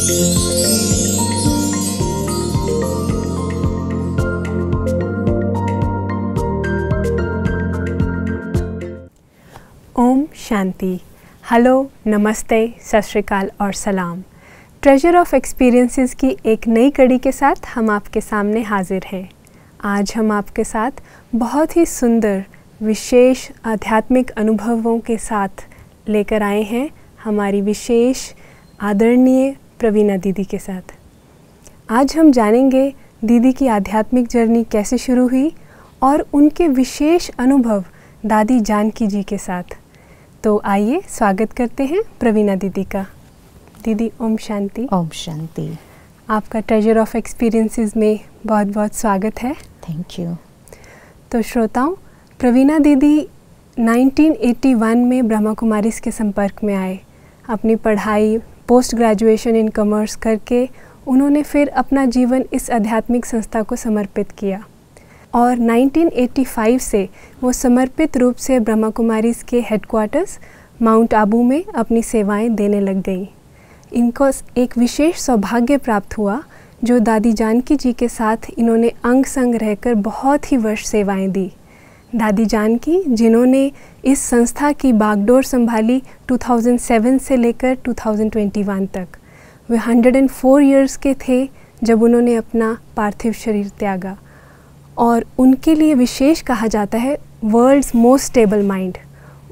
Om Shanti. Hello, नमस्ते, सत श्री अकाल और सलाम। ट्रेजर ऑफ एक्सपीरियंसेस की एक नई कड़ी के साथ हम आपके सामने हाजिर हैं। आज हम आपके साथ बहुत ही सुंदर विशेष आध्यात्मिक अनुभवों के साथ लेकर आए हैं हमारी विशेष आदरणीय प्रवीणा दीदी के साथ। आज हम जानेंगे दीदी की आध्यात्मिक जर्नी कैसे शुरू हुई और उनके विशेष अनुभव दादी जानकी जी के साथ। तो आइए स्वागत करते हैं प्रवीणा दीदी का। दीदी ओम शांति। ओम शांति। आपका ट्रेजर ऑफ एक्सपीरियंसेस में बहुत बहुत स्वागत है। Thank you. तो श्रोताओं, प्रवीणा दीदी 1981 में ब्रह्मा कुमारीज के संपर्क में आए। अपनी पढ़ाई पोस्ट ग्रेजुएशन इन कॉमर्स करके उन्होंने फिर अपना जीवन इस आध्यात्मिक संस्था को समर्पित किया और 1985 से वो समर्पित रूप से ब्रह्मा कुमारीज के हेडक्वार्टर्स माउंट आबू में अपनी सेवाएं देने लग गईं। इनको एक विशेष सौभाग्य प्राप्त हुआ जो दादी जानकी जी के साथ इन्होंने अंग संग रहकर बहुत ही वर्ष सेवाएं दी। दादी जानकी जिन्होंने इस संस्था की बागडोर संभाली 2007 से लेकर 2021 तक। वे 104 इयर्स के थे जब उन्होंने अपना पार्थिव शरीर त्यागा और उनके लिए विशेष कहा जाता है वर्ल्ड्स मोस्ट स्टेबल माइंड।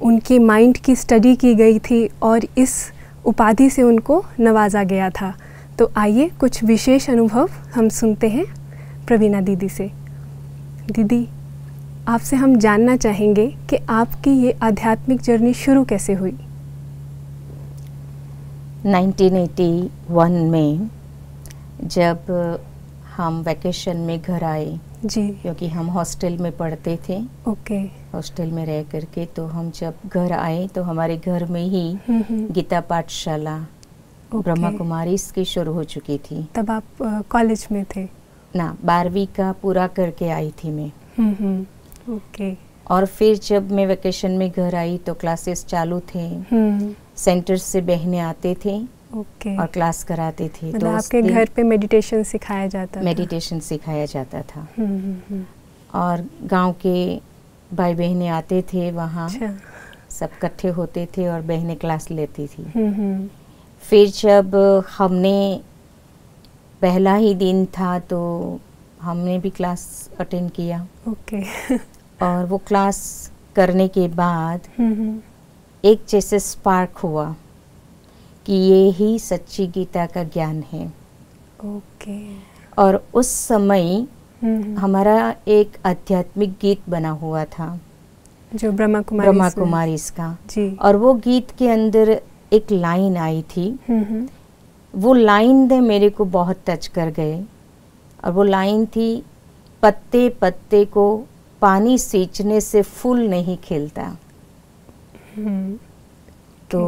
उनके माइंड की स्टडी की गई थी और इस उपाधि से उनको नवाजा गया था। तो आइए कुछ विशेष अनुभव हम सुनते हैं प्रवीणा दीदी से। दीदी, आपसे हम जानना चाहेंगे कि आपकी ये आध्यात्मिक जर्नी शुरू कैसे हुई। 1981 में जब हम वैकेशन में घर आए जी, क्योंकि हम हॉस्टल में पढ़ते थे। ओके। हॉस्टल में रह करके तो हम जब घर आए तो हमारे घर में ही गीता पाठशाला ब्रह्मा कुमारीज की शुरू हो चुकी थी। तब आप कॉलेज में थे? ना, 12वीं का पूरा करके आई थी मैं। ओके। और फिर जब मैं वैकेशन में घर आई तो क्लासेस चालू थे। सेंटर से बहनें आते थे ओके और क्लास कराते थे। मतलब तो आपके घर पे मेडिटेशन सिखाया जाता था? मेडिटेशन सिखाया जाता था। और गांव के भाई बहनें आते थे वहाँ। अच्छा। सब इकट्ठे होते थे और बहनें क्लास लेती थी। फिर जब हमने पहला ही दिन था तो हमने भी क्लास अटेंड किया। ओके। और वो क्लास करने के बाद एक जैसे स्पार्क हुआ कि ये ही सच्ची गीता का ज्ञान है। ओके। और उस समय हमारा एक आध्यात्मिक गीत बना हुआ था जो ब्रह्मा कुमारीज का जी। और वो गीत के अंदर एक लाइन आई थी। वो लाइन ने मेरे को बहुत टच कर गए और वो लाइन थी, पत्ते पत्ते को पानी सींचने से फूल नहीं खिलता। तो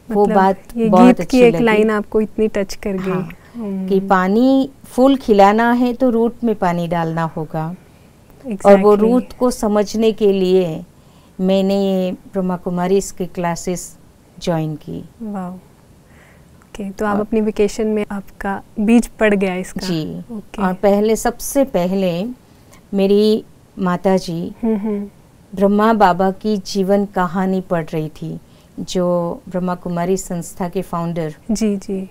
वो मतलब बात ये बहुत गीत अच्छी की एक लगी। लाइन आपको इतनी टच कर गई। हाँ, कि पानी फूल खिलाना है तो रूट में पानी डालना होगा। Exactly. और वो रूट को समझने के लिए मैंने ये ब्रह्मा कुमारीज की क्लासेस ज्वाइन की। वाह। ओके, तो आप अपनी वेकेशन में आपका बीज पड़ गया इसका? जी। ओके। और पहले सबसे पहले मेरी माता जी ब्रह्मा बाबा की जीवन कहानी पढ़ रही थी, जो ब्रह्मा कुमारी संस्था के फाउंडर। जी जी।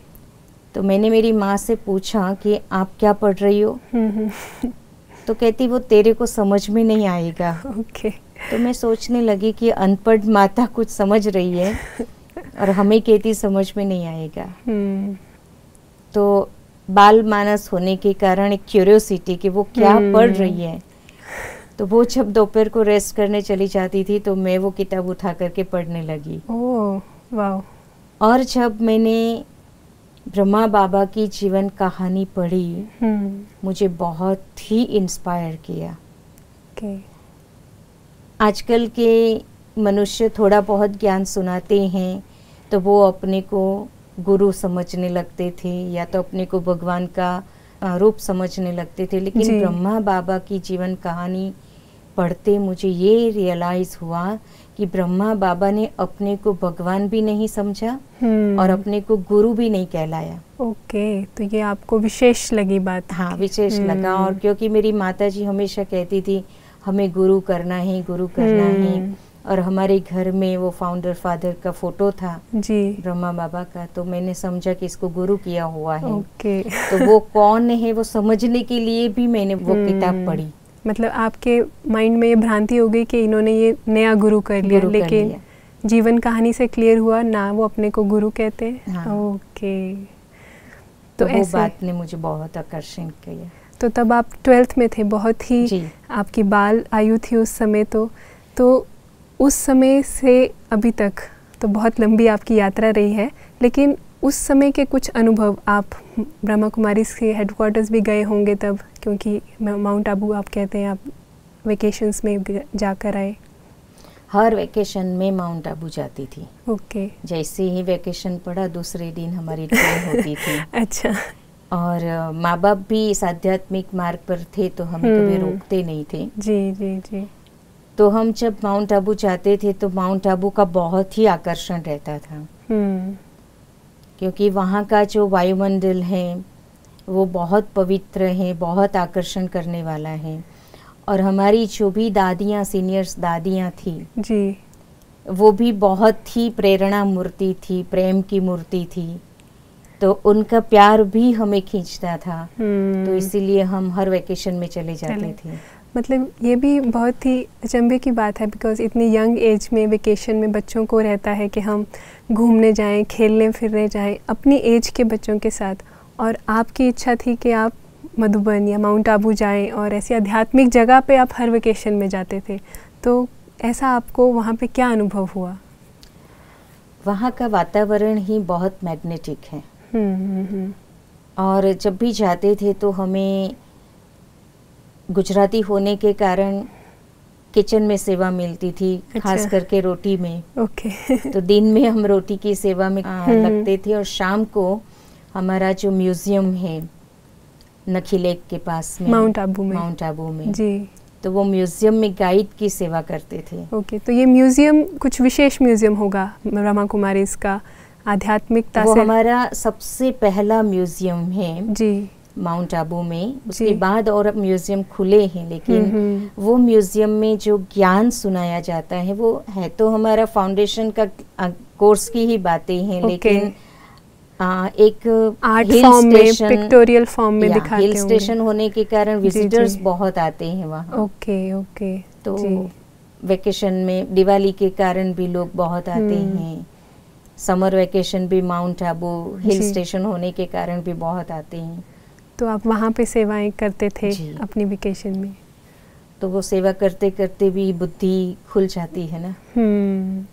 तो मैंने मेरी माँ से पूछा कि आप क्या पढ़ रही हो? तो कहती वो तेरे को समझ में नहीं आएगा। ओके। तो मैं सोचने लगी कि अनपढ़ माता कुछ समझ रही है और हमें कहती समझ में नहीं आएगा। तो बाल मानस होने के कारण एक क्यूरियोसिटी कि वो क्या पढ़ रही है। तो वो जब दोपहर को रेस्ट करने चली जाती थी तो मैं वो किताब उठा करके पढ़ने लगी। ओह वाह। और जब मैंने ब्रह्मा बाबा की जीवन कहानी पढ़ी मुझे बहुत ही इंस्पायर किया। okay. आजकल के मनुष्य थोड़ा बहुत ज्ञान सुनाते हैं तो वो अपने को गुरु समझने लगते थे या तो अपने को भगवान का रूप समझने लगते थे, लेकिन ब्रह्मा बाबा की जीवन कहानी पढ़ते मुझे ये रियलाइज़ हुआ कि ब्रह्मा बाबा ने अपने को भगवान भी नहीं समझा और अपने को गुरु भी नहीं कहलाया। ओके, तो ये आपको विशेष लगी बात? हाँ, विशेष लगा। और क्योंकि मेरी माता जी हमेशा कहती थी हमें गुरु करना है, गुरु करना है, और हमारे घर में वो फाउंडर फादर का फोटो था जी, ब्रह्मा बाबा का, तो मैंने समझा कि इसको गुरु किया हुआ है। ओके। तो वो कौन है वो समझने के लिए भी मैंने वो किताब पढ़ी। मतलब आपके माइंड में ये भ्रांति हो गई कि इन्होंने ये नया गुरु कर लिया, लेकिन जीवन कहानी से क्लियर हुआ ना वो अपने को गुरु कहते। हाँ। ओके, तो वो बात ने मुझे बहुत आकर्षण किया। तो तब आप 12th में थे, बहुत ही आपकी बाल आयु थी उस समय। तो उस समय से अभी तक तो बहुत लंबी आपकी यात्रा रही है, लेकिन उस समय के कुछ अनुभव, आप ब्रह्मा कुमारीज के हेडक्वार्टर्स भी गए होंगे तब, क्योंकि माउंट आबू आप कहते हैं आप वेकेशंस में जाकर आए। हर वेकेशन में माउंट आबू जाती थी। ओके। जैसे ही वेकेशन पड़ा दूसरे दिन हमारी ट्रेन होती थी। अच्छा। और माँ बाप भी इस आध्यात्मिक मार्ग पर थे तो हमें कभी रोकते नहीं थे। जी जी जी। तो हम जब माउंट आबू जाते थे तो माउंट आबू का बहुत ही आकर्षण रहता था, क्योंकि वहाँ का जो वायुमंडल है वो बहुत पवित्र है, बहुत आकर्षण करने वाला है। और हमारी जो भी दादियाँ, सीनियर्स दादियाँ थी जी, वो भी बहुत ही प्रेरणा मूर्ति थी, प्रेम की मूर्ति थी, तो उनका प्यार भी हमें खींचता था। तो इसीलिए हम हर वेकेशन में चले जाते थे। मतलब ये भी बहुत ही अचंभे की बात है, बिकॉज़ इतनी यंग एज में वेकेशन में बच्चों को रहता है कि हम घूमने जाएं, खेलने फिरने जाएं अपनी एज के बच्चों के साथ, और आपकी इच्छा थी कि आप मधुबन या माउंट आबू जाएं और ऐसी आध्यात्मिक जगह पे आप हर वेकेशन में जाते थे। तो ऐसा आपको वहाँ पे क्या अनुभव हुआ? वहाँ का वातावरण ही बहुत मैग्नेटिक है। और जब भी जाते थे तो हमें गुजराती होने के कारण किचन में सेवा मिलती थी। अच्छा। खास करके रोटी में। ओके। तो दिन में हम रोटी की सेवा में लगते थे, और शाम को हमारा जो म्यूजियम है नखी लेक के पास में, माउंट आबू में जी, तो वो म्यूजियम में गाइड की सेवा करते थे। ओके, तो ये म्यूजियम कुछ विशेष म्यूजियम होगा ब्रह्मा कुमारीज का, आध्यात्मिकता वो से? हमारा सबसे पहला म्यूजियम है जी माउंट आबू में। उसके बाद और अब म्यूजियम खुले हैं, लेकिन वो म्यूजियम में जो ज्ञान सुनाया जाता है वो है तो हमारा फाउंडेशन का कोर्स की ही बातें हैं, लेकिन एक आर्ट फॉर्म में, पिक्टोरियल फॉर्म में दिखाते हिल स्टेशन होने के कारण विजिटर्स बहुत आते हैं वहाँ। Okay okay. तो वेकेशन में दिवाली के कारण भी लोग बहुत आते हैं, समर वेकेशन भी माउंट आबू हिल स्टेशन होने के कारण भी बहुत आते हैं। तो आप वहाँ पे सेवाएं करते थे अपनी वेकेशन में? तो वो सेवा करते करते भी बुद्धि खुल जाती है ना।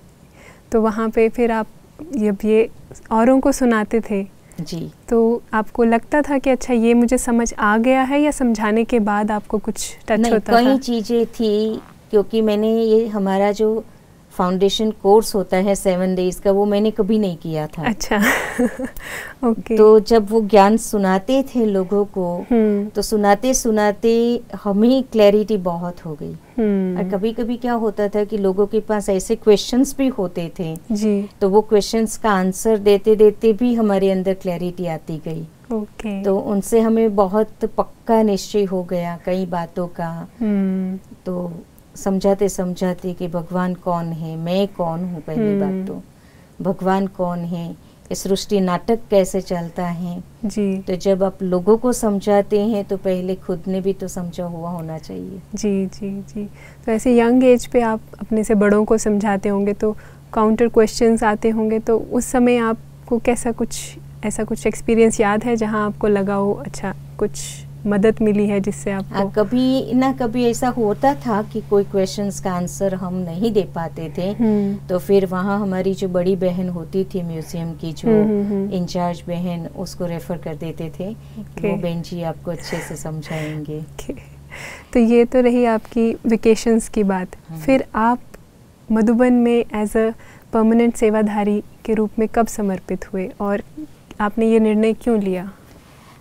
तो वहाँ पे फिर आप जब ये औरों को सुनाते थे जी, तो आपको लगता था कि अच्छा ये मुझे समझ आ गया है, या समझाने के बाद आपको कुछ टच होता था? कई चीज़ें थी, क्योंकि मैंने ये हमारा जो फाउंडेशन कोर्स होता है 7 डेज का, वो मैंने कभी नहीं किया था। अच्छा। ओके। तो जब वो ज्ञान सुनाते थे लोगों को, तो सुनाते सुनाते हमें क्लैरिटी बहुत हो गई। और कभी कभी क्या होता था कि लोगों के पास ऐसे क्वेश्चंस भी होते थे जी, तो वो क्वेश्चंस का आंसर देते देते भी हमारे अंदर क्लैरिटी आती गई। ओके। तो उनसे हमें बहुत पक्का निश्चय हो गया कई बातों का। तो समझाते समझाते कि भगवान कौन है, मैं कौन हूँ, पहली बात तो भगवान कौन है, ये सृष्टि नाटक कैसे चलता है जी। तो जब आप लोगों को समझाते हैं तो पहले खुद ने भी तो समझा हुआ होना चाहिए। जी जी जी। तो ऐसे यंग एज पे आप अपने से बड़ों को समझाते होंगे तो काउंटर क्वेश्चंस आते होंगे, तो उस समय आपको कैसा ऐसा कुछ एक्सपीरियंस याद है जहाँ आपको लगा हो अच्छा कुछ मदद मिली है जिससे आपको? कभी ना कभी ऐसा होता था कि कोई क्वेश्चंस का आंसर हम नहीं दे पाते थे, तो फिर वहाँ हमारी जो बड़ी बहन होती थी म्यूजियम की, जो इंचार्ज बहन, उसको रेफर कर देते थे। वो बहन जी आपको अच्छे से समझाएंगे। तो ये तो रही आपकी वेकेशंस की बात। फिर आप मधुबन में एज अ परमानेंट सेवाधारी के रूप में कब समर्पित हुए और आपने ये निर्णय क्यों लिया?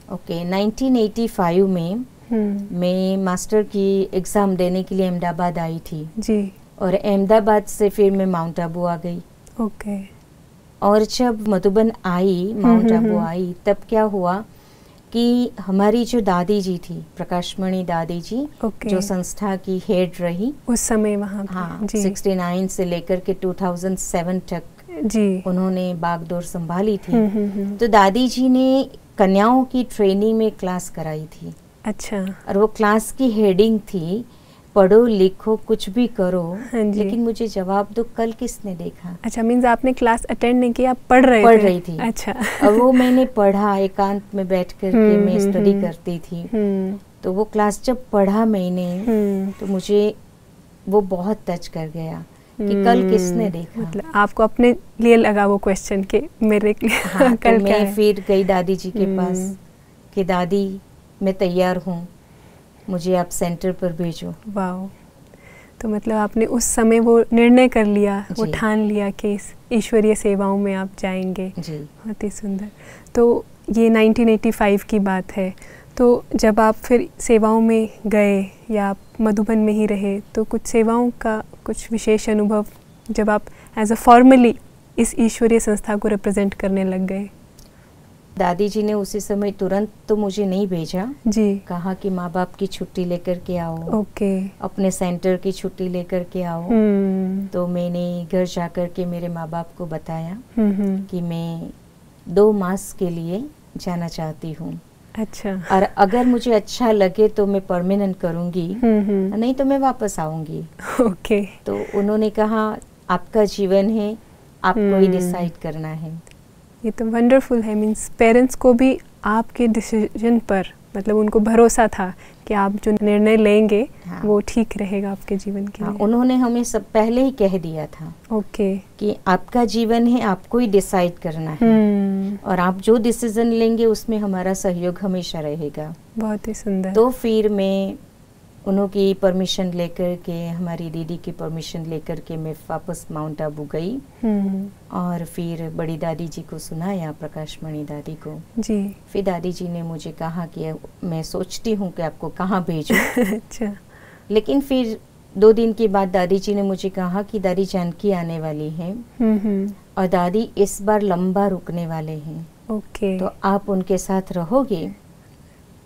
ओके, 1985 में मैं मास्टर की एग्ज़ाम देने के लिए अहमदाबाद आई थी जी। और अहमदाबाद से फिर मैं माउंट आबू आ गई। ओके। और जब मधुबन आई, माउंट आबू आई, तब क्या हुआ कि हमारी जो दादी जी थी, प्रकाशमणि दादी जी, जो संस्था की हेड रही उस समय वहाँ पे, हाँ, जी। 69 से लेकर के 2007 तक जी उन्होंने बागडोर संभाली थी। तो दादी जी ने कन्याओं की ट्रेनिंग में क्लास कराई थी। अच्छा। और वो क्लास की हेडिंग थी, पढ़ो लिखो कुछ भी करो, लेकिन मुझे जवाब दो कल किसने देखा। अच्छा, मीन्स आपने क्लास अटेंड नहीं किया, आप पढ़ रही थी। अच्छा। और वो मैंने पढ़ा, एकांत में बैठ कर के मैं स्टडी करती थी। तो वो क्लास जब पढ़ा मैंने तो मुझे वो बहुत टच कर गया कि कल किसने देखा। मतलब आपको अपने लिए लगा वो क्वेश्चन के मेरे लिए हाँ, कल तो क्या मैं है? फिर गई दादी जी के पास कि दादी मैं तैयार हूँ, मुझे आप सेंटर पर भेजो। वाह। तो मतलब आपने उस समय वो निर्णय कर लिया, वो ठान लिया कि इस ईश्वरीय सेवाओं में आप जाएंगे। जी। बहुत ही सुंदर। तो ये 1985 की बात है। तो जब आप फिर सेवाओं में गए या आप मधुबन में ही रहे, तो कुछ सेवाओं का कुछ विशेष अनुभव जब आप एज अ फॉर्मली इस ईश्वरीय संस्था को रिप्रेजेंट करने लग गए? दादी जी ने उसी समय तुरंत तो मुझे नहीं भेजा जी। कहा कि माँ बाप की छुट्टी लेकर के आओ। ओके। अपने सेंटर की छुट्टी लेकर के आओ। तो मैंने घर जाकर के मेरे माँ बाप को बताया कि मैं 2 मास के लिए जाना चाहती हूँ। अच्छा। और अगर मुझे अच्छा लगे तो मैं परमानेंट करूँगी, नहीं तो मैं वापस आऊँगी। ओके। तो उन्होंने कहा आपका जीवन है, आपको ही डिसाइड करना है। ये तो वंडरफुल है। मीन्स पेरेंट्स को भी आपके डिसीजन पर मतलब उनको भरोसा था कि आप जो निर्णय लेंगे हाँ। वो ठीक रहेगा आपके जीवन के लिए। उन्होंने हमें सब पहले ही कह दिया था ओके कि आपका जीवन है, आपको ही डिसाइड करना है और आप जो डिसीजन लेंगे उसमें हमारा सहयोग हमेशा रहेगा। बहुत ही सुंदर। तो फिर मैं उनकी परमिशन लेकर के, हमारी दीदी की परमिशन लेकर के मैं वापस माउंट आबू गई और फिर बड़ी दादी जी को सुनाया, प्रकाशमणि दादी को जी। फिर दादी जी ने मुझे कहा कि मैं सोचती हूँ कि आपको कहाँ भेजूं। अच्छा। लेकिन फिर 2 दिन के बाद दादी जी ने मुझे कहा कि दादी जानकी आने वाली है और दादी इस बार लंबा रुकने वाले हैं। ओके। तो आप उनके साथ रहोगे।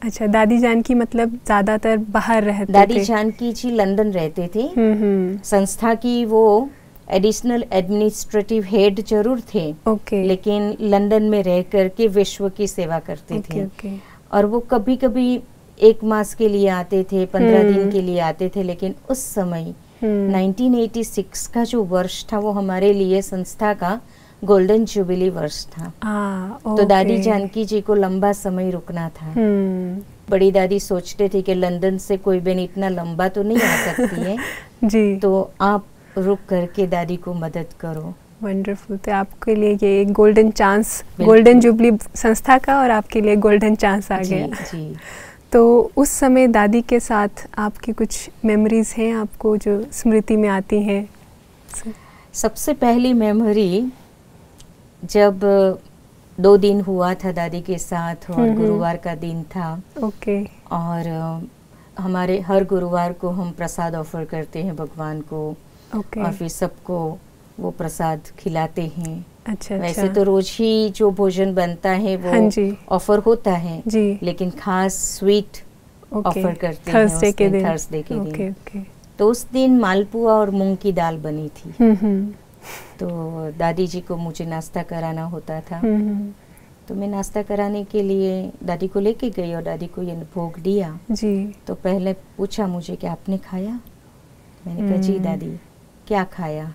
अच्छा, दादी जानकी मतलब ज्यादातर बाहर रहते थे? दादी जानकी जी लंदन रहते थे। संस्था की वो एडिशनल एडमिनिस्ट्रेटिव हेड जरूर थे। ओके। लेकिन लंदन में रह करके विश्व की सेवा करते थे। और वो कभी कभी 1 मास के लिए आते थे, 15 दिन के लिए आते थे। लेकिन उस समय 1986 का जो वर्ष था वो हमारे लिए संस्था का गोल्डन जुबिली वर्ष था। तो दादी जानकी जी को लंबा समय रुकना था। बड़ी दादी सोचते थे कि लंदन से कोई बहन इतना लंबा तो नहीं आ सकती है जी। तो आप रुक करके दादी को मदद करो। वंडरफुल। तो आपके लिए ये एक गोल्डन चांस, गोल्डन जुबली संस्था का, और आपके लिए गोल्डन चांस आ गया। जी। तो उस समय दादी के साथ आपकी कुछ मेमोरीज हैं आपको जो स्मृति में आती हैं? सबसे पहली मेमोरी जब 2 दिन हुआ था दादी के साथ और गुरुवार का दिन था। ओके। और हमारे हर गुरुवार को हम प्रसाद ऑफर करते हैं भगवान को। ओके। और फिर सबको वो प्रसाद खिलाते हैं। अच्छा। वैसे तो रोज ही जो भोजन बनता है वो ऑफर होता है जी। लेकिन खास स्वीट ऑफर करते हैं थर्सडे के दिन। तो उस दिन मालपुआ और मूंग की दाल बनी थी। तो दादी जी को मुझे नाश्ता कराना होता था। तो मैं नाश्ता कराने के लिए दादी को लेके गई और दादी को ये भोग दिया जी। तो पहले पूछा मुझे कि आपने खाया? मैंने कहा जी दादी। क्या खाया?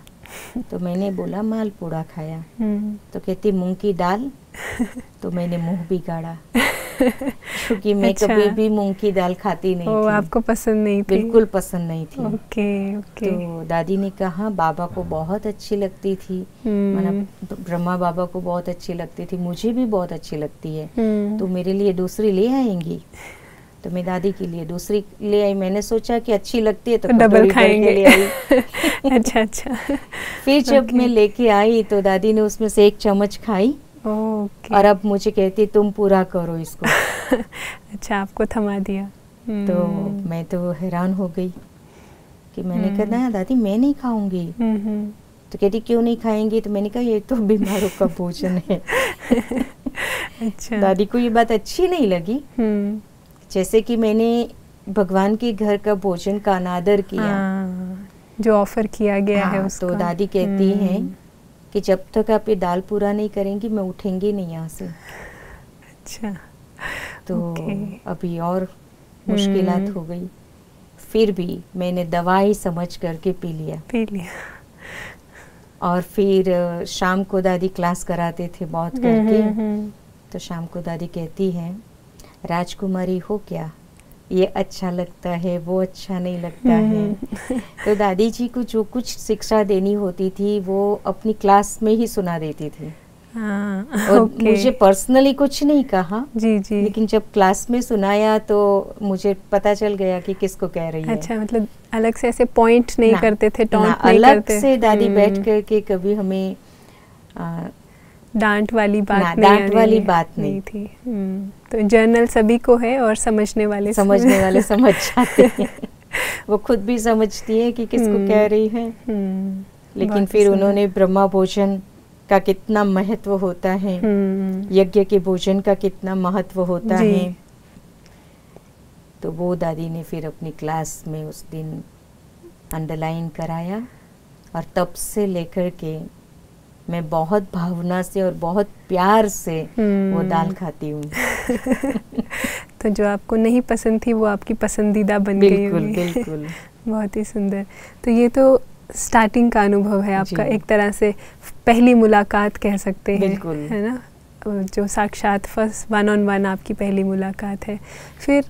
तो मैंने बोला मालपुड़ा खाया। तो कहती मूंग की दाल। तो मैंने मुंह बिगाड़ा क्योंकि मैं कभी भी मूंग की दाल खाती नहीं थी। आपको पसंद नहीं थी? बिल्कुल पसंद नहीं थी। ओके। तो दादी ने कहा बाबा को बहुत अच्छी लगती थी, मतलब ब्रह्मा बाबा को बहुत अच्छी लगती थी, मुझे भी बहुत अच्छी लगती है, तो मेरे लिए दूसरी ले आएंगी। तो मैं दादी के लिए दूसरी ले आई। मैंने सोचा कि अच्छी लगती है तो डबल खाएंगे। ले आई। अच्छा। फिर जब मैं लेके आई तो दादी ने उसमें से 1 चम्मच खाई। और अब मुझे कहती तुम पूरा करो इसको। अच्छा, आपको थमा दिया। तो मैं तो हैरान हो गई कि मैंने कहा ना दादी मैं नहीं खाऊंगी। तो कहती क्यों नहीं खाएंगी? तो मैंने कहा ये तो बीमारों का भोजन है। अच्छा। दादी को ये बात अच्छी नहीं लगी, जैसे कि मैंने भगवान के घर का भोजन का अनादर किया, जो ऑफर किया गया है उसका। तो दादी कहती हैं कि जब तक आप ये दाल पूरा नहीं करेंगी मैं उठेंगी नहीं यहाँ से। अच्छा। तो अभी और मुश्किलात हो गई, फिर भी मैंने दवाई समझ करके पी लिया। और फिर शाम को दादी क्लास कराते थे बहुत करके, तो शाम को दादी कहती हैं राजकुमारी हो क्या, ये अच्छा लगता है वो अच्छा नहीं लगता है। तो दादी जी को जो कुछ शिक्षा देनी होती थी वो अपनी क्लास में ही सुना देती थी। और मुझे पर्सनली कुछ नहीं कहा, जी। लेकिन जब क्लास में सुनाया तो मुझे पता चल गया कि किसको कह रही है। अच्छा, मतलब अलग से ऐसे पॉइंट नहीं करते थे, टॉन्ट नहीं अलग करते से दादी बैठ करके कभी हमें डांट वाली बात नहीं थी। तो जर्नल सभी को है और समझने वाले समझ जाते हैं। वो खुद भी समझती है कि किसको कह रही है। लेकिन फिर उन्होंने ब्रह्मा भोजन का कितना महत्व होता है, यज्ञ के भोजन का कितना महत्व होता है, तो वो दादी ने फिर अपनी क्लास में उस दिन अंडरलाइन कराया। और तब से लेकर के मैं बहुत भावना से और बहुत प्यार से वो दाल खाती हूँ। तो जो आपको नहीं पसंद थी वो आपकी पसंदीदा बन गई होगी। बिल्कुल। बहुत ही सुंदर। तो ये तो स्टार्टिंग का अनुभव है आपका, एक तरह से पहली मुलाकात कह सकते हैं, है ना, जो साक्षात फर्स्ट 1-on-1 आपकी पहली मुलाकात है। फिर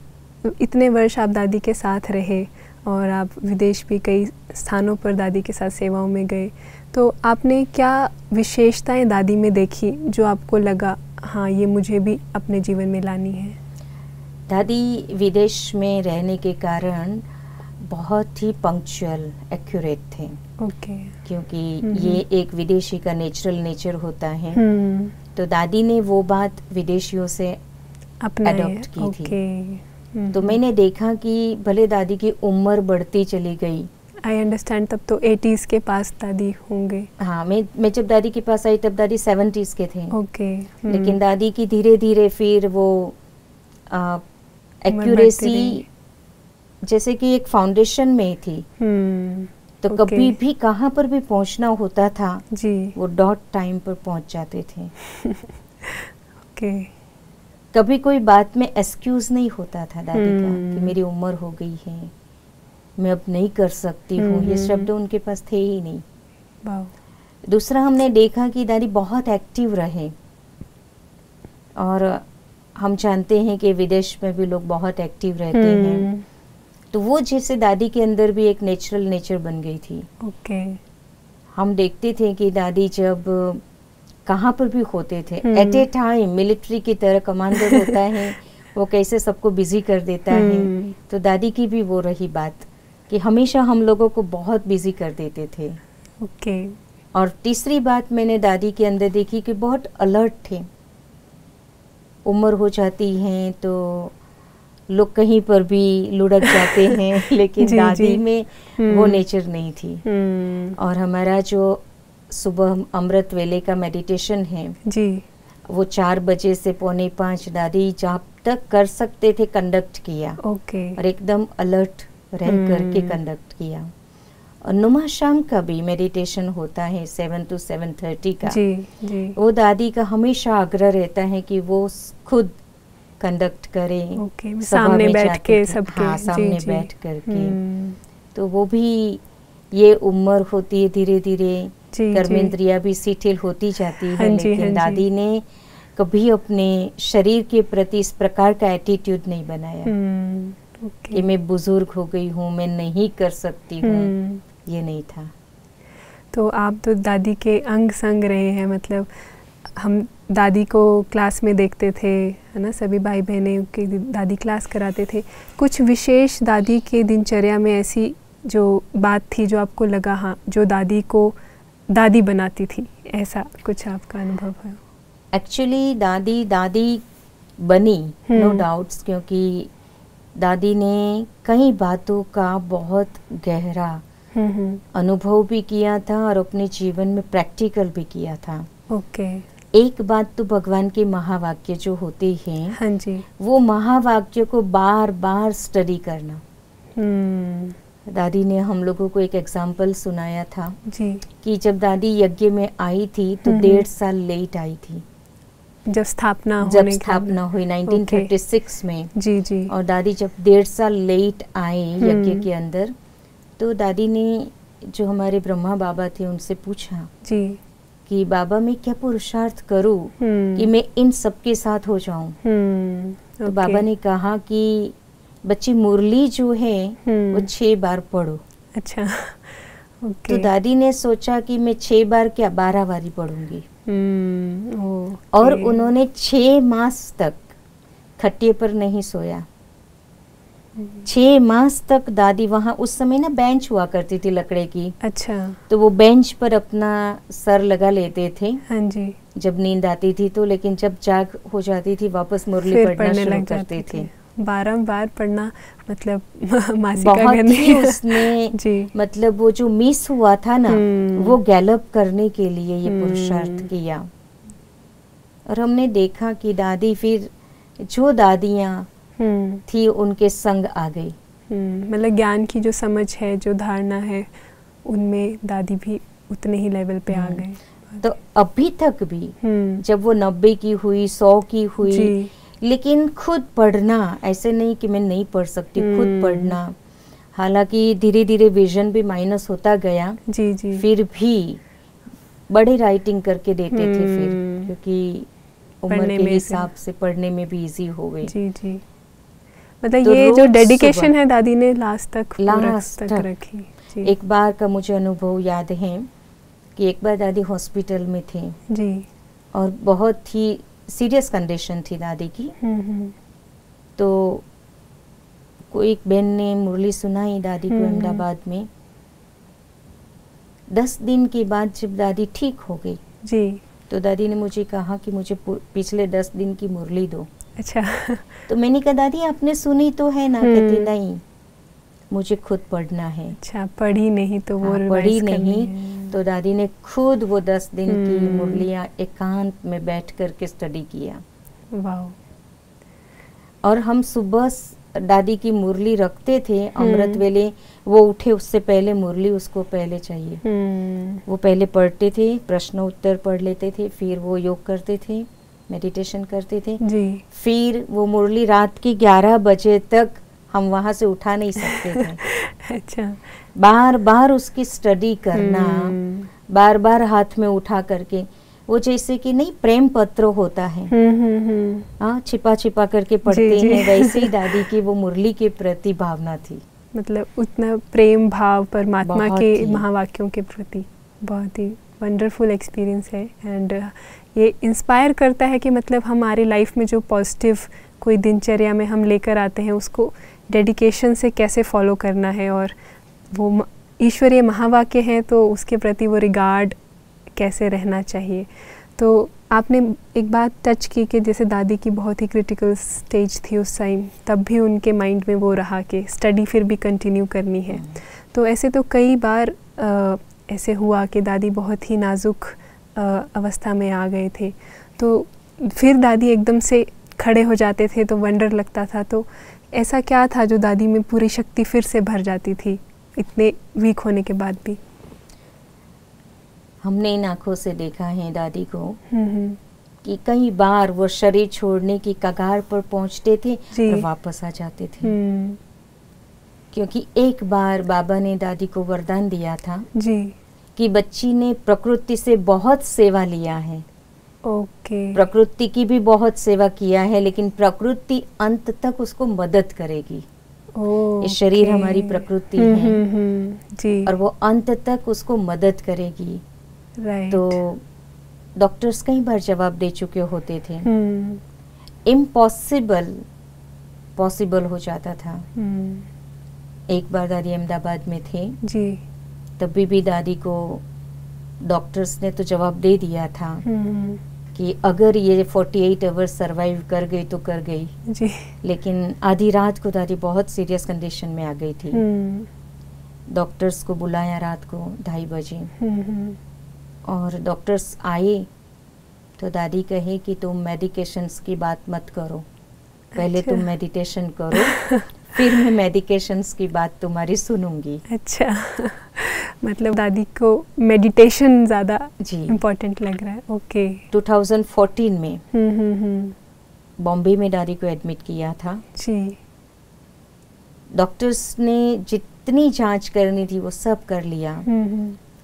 इतने वर्ष आप दादी के साथ रहे और आप विदेश भी कई स्थानों पर दादी के साथ सेवाओं में गए, तो आपने क्या विशेषताएं दादी में देखी जो आपको लगा हाँ ये मुझे भी अपने जीवन में लानी है? दादी विदेश में रहने के कारण बहुत ही पंक्चुअल, एक्यूरेट थे। क्योंकि ये एक विदेशी का नेचर होता है, तो दादी ने वो बात विदेशियों से अडॉप्ट की थी। तो मैंने देखा कि भले दादी की उम्र बढ़ती चली गई, आई अंडरस्टैंड, तब तो 80s के पास दादी होंगे। हाँ, मैं जब दादी के पास आई तब दादी 70s के थे। लेकिन दादी की धीरे धीरे फिर वो एक्यूरेसी जैसे कि एक फाउंडेशन में थी। तो कभी भी कहाँ पर भी पहुँचना होता था जी, वो डॉट टाइम पर पहुँच जाते थे। कभी कोई बात में एक्सक्यूज नहीं होता था दादी का कि मेरी उम्र हो गई है, मैं अब नहीं कर सकती हूँ, ये शब्द उनके पास थे ही नहीं। दूसरा, हमने देखा कि दादी बहुत एक्टिव रहे, और हम जानते हैं कि विदेश में भी लोग बहुत एक्टिव रहते हैं, तो वो जैसे दादी के अंदर भी एक नेचर बन गई थी। हम देखते थे कि दादी जब कहाँ पर भी होते थे, एट ए टाइम मिलिट्री की तरह कमांडर होता है, वो कैसे सबको बिजी कर देता है, तो दादी की भी वो रही बात कि हमेशा हम लोगों को बहुत बिजी कर देते थे। और तीसरी बात मैंने दादी के अंदर देखी कि बहुत अलर्ट थे। उम्र हो जाती है तो लोग कहीं पर भी लुढ़क जाते हैं, लेकिन दादी में वो नेचर नहीं थी। और हमारा जो सुबह अमृत वेले का मेडिटेशन है जी, वो 4 बजे से 4:45 दादी जब तक कर सकते थे कंडक्ट किया। और एकदम अलर्ट रह करके कंडक्ट किया। और नुमा शाम का भी मेडिटेशन होता है 7 to 7:30 का। जी। वो दादी का हमेशा आग्रह रहता है कि वो खुद कंडक्ट करें, सामने बैठ के सबके। हाँ, सामने बैठ करके। तो वो भी ये उम्र होती है, धीरे धीरे कर्मेंद्रिया भी शिथिल होती जाती है, लेकिन दादी ने कभी अपने शरीर के प्रति इस प्रकार का एटीट्यूड नहीं बनाया कि मैं बुजुर्ग हो गई हूँ, मैं नहीं कर सकती हूँ, ये नहीं था। तो आप तो दादी के अंग संग रहे हैं, मतलब हम दादी को क्लास में देखते थे, है ना, सभी भाई बहनें की दादी क्लास कराते थे। कुछ विशेष दादी के दिनचर्या में ऐसी जो बात थी जो आपको लगा हाँ जो दादी को दादी बनाती थी, ऐसा कुछ आपका अनुभव है? एक्चुअली दादी बनी, नो डाउट्स, क्योंकि दादी ने कई बातों का बहुत गहरा अनुभव भी किया था और अपने जीवन में प्रैक्टिकल भी किया था। ओके। एक बात तो भगवान के महावाक्य जो होते हैं, हाँ जी, वो महावाक्य को बार बार स्टडी करना। दादी ने हम लोगों को एक एग्जाम्पल सुनाया था जी, कि जब दादी यज्ञ में आई थी तो 1.5 साल लेट आई थी। जब स्थापना हुई 1936 में। जी जी। और दादी जब 1.5 साल लेट आए यज्ञ के अंदर, तो दादी ने जो हमारे ब्रह्मा बाबा थे उनसे पूछा जी कि बाबा मैं क्या पुरुषार्थ करूं कि मैं इन सब के साथ हो जाऊं। तो बाबा ने कहा कि बच्ची मुरली जो है वो 6 बार पढ़ो। अच्छा। तो दादी ने सोचा कि मैं 6 बार क्या 12 बारी पढ़ूंगी। और उन्होंने 6 मास तक खटिए पर नहीं सोया। 6 मास तक दादी वहाँ, उस समय ना बेंच हुआ करती थी लकड़े की। अच्छा। तो वो बेंच पर अपना सर लगा लेते थे। हाँ जी। जब नींद आती थी तो, लेकिन जब जाग हो जाती थी वापस मुरली पढ़ना शुरू करते थे। बारंबार पढ़ना मतलब बहुत ही उसने जी। मतलब वो जो मिस हुआ था ना, वो गैलप करने के लिए ये पुरुषार्थ किया। और हमने देखा कि दादी फिर जो दादियाँ थी उनके संग आ गई। मतलब ज्ञान की जो समझ है, जो धारणा है, उनमें दादी भी उतने ही लेवल पे आ गए। तो अभी तक भी जब वो 90 की हुई, 100 की हुई, लेकिन खुद पढ़ना, ऐसे नहीं कि मैं नहीं पढ़ सकती, खुद पढ़ना। हालांकि धीरे धीरे विजन भी माइनस होता गया। जी जी। फिर भी बड़े राइटिंग करके देते थे फिर, क्योंकि उम्र के हिसाब से पढ़ने में भी इजी हो गई। जी जी। मतलब तो ये जो डेडिकेशन है दादी ने लास्ट तक रखी। जी। एक बार का मुझे अनुभव याद है कि एक बार दादी हॉस्पिटल में थे जी, और बहुत ही सीरियस कंडीशन थी दादी की। तो कोई एक बहन ने मुरली सुनाई दादी को अहमदाबाद में। 10 दिन के बाद जब दादी ठीक हो गई जी, तो दादी ने मुझे कहा कि मुझे पिछले 10 दिन की मुरली दो। अच्छा। तो मैंने कहा दादी आपने सुनी तो है ना? कहती नहीं, मुझे खुद पढ़ना है। अच्छा, पढ़ी नहीं तो वो पढ़ी नहीं। तो दादी ने खुद वो 10 दिन की मुरलियाँ एकांत में बैठ करके स्टडी किया। वाह। और हम सुबह दादी की मुरली रखते थे अमृत वेले, वो उठे उससे पहले मुरली उसको पहले चाहिए। वो पहले पढ़ते थे, प्रश्न उत्तर पढ़ लेते थे, फिर वो योग करते थे, मेडिटेशन करते थे जी। फिर वो मुरली रात के 11 बजे तक हम वहाँ से उठा नहीं सकते थे। अच्छा। बार बार उसकी स्टडी करना, बार बार हाथ में उठा करके, वो जैसे कि नहीं प्रेम पत्र होता है, छिपा छिपा करके पढ़ते हैं, वैसे ही दादी की वो मुरली के प्रति भावना थी। मतलब उतना प्रेम भाव परमात्मा के महावाक्यों के प्रति। बहुत ही वंडरफुल एक्सपीरियंस है। एंड ये इंस्पायर करता है कि मतलब हमारी लाइफ में जो पॉजिटिव कोई दिनचर्या में हम लेकर आते हैं उसको डेडिकेशन से कैसे फॉलो करना है, और वो ईश्वरीय महावाक्य हैं तो उसके प्रति वो रिगार्ड कैसे रहना चाहिए। तो आपने एक बात टच की कि जैसे दादी की बहुत ही क्रिटिकल स्टेज थी उस टाइम, तब भी उनके माइंड में वो रहा कि स्टडी फिर भी कंटिन्यू करनी है। तो ऐसे तो कई बार ऐसे हुआ कि दादी बहुत ही नाजुक अवस्था में आ गए थे, तो फिर दादी एकदम से खड़े हो जाते थे तो वंडर लगता था। तो ऐसा क्या था जो दादी में पूरी शक्ति फिर से भर जाती थी इतने वीक होने के बाद भी? हमने इन आँखों से देखा है दादी को कि कई बार वो शरीर छोड़ने की कगार पर पहुंचते थे और वापस आ जाते थे। क्योंकि एक बार बाबा ने दादी को वरदान दिया था जी कि बच्ची ने प्रकृति से बहुत सेवा लिया है। ओके। प्रकृति की भी बहुत सेवा किया है, लेकिन प्रकृति अंत तक उसको मदद करेगी। ये शरीर हमारी प्रकृति है जी, और वो अंत तक उसको मदद करेगी। तो डॉक्टर्स कई बार जवाब दे चुके होते थे, इम्पॉसिबल पॉसिबल हो जाता था। एक बार दादी अहमदाबाद में थे जी, तभी भी दादी को डॉक्टर्स ने तो जवाब दे दिया था कि अगर ये 48 आवर्स सरवाइव कर गई तो कर गई जी। लेकिन आधी रात को दादी बहुत सीरियस कंडीशन में आ गई थी। डॉक्टर्स को बुलाया रात को 2:30 बजे और डॉक्टर्स आए तो दादी कहे कि तुम मेडिकेशंस की बात मत करो, पहले अच्छा। तुम मेडिटेशन करो फिर मैं मेडिकेशंस की बात तुम्हारी सुनूंगी। अच्छा मतलब दादी को मेडिटेशन ज़्यादा जी इम्पोर्टेंट लग रहा है। ओके। 2014 में बॉम्बे में दादी को एडमिट किया था जी। डॉक्टर्स ने जितनी जांच करनी थी वो सब कर लिया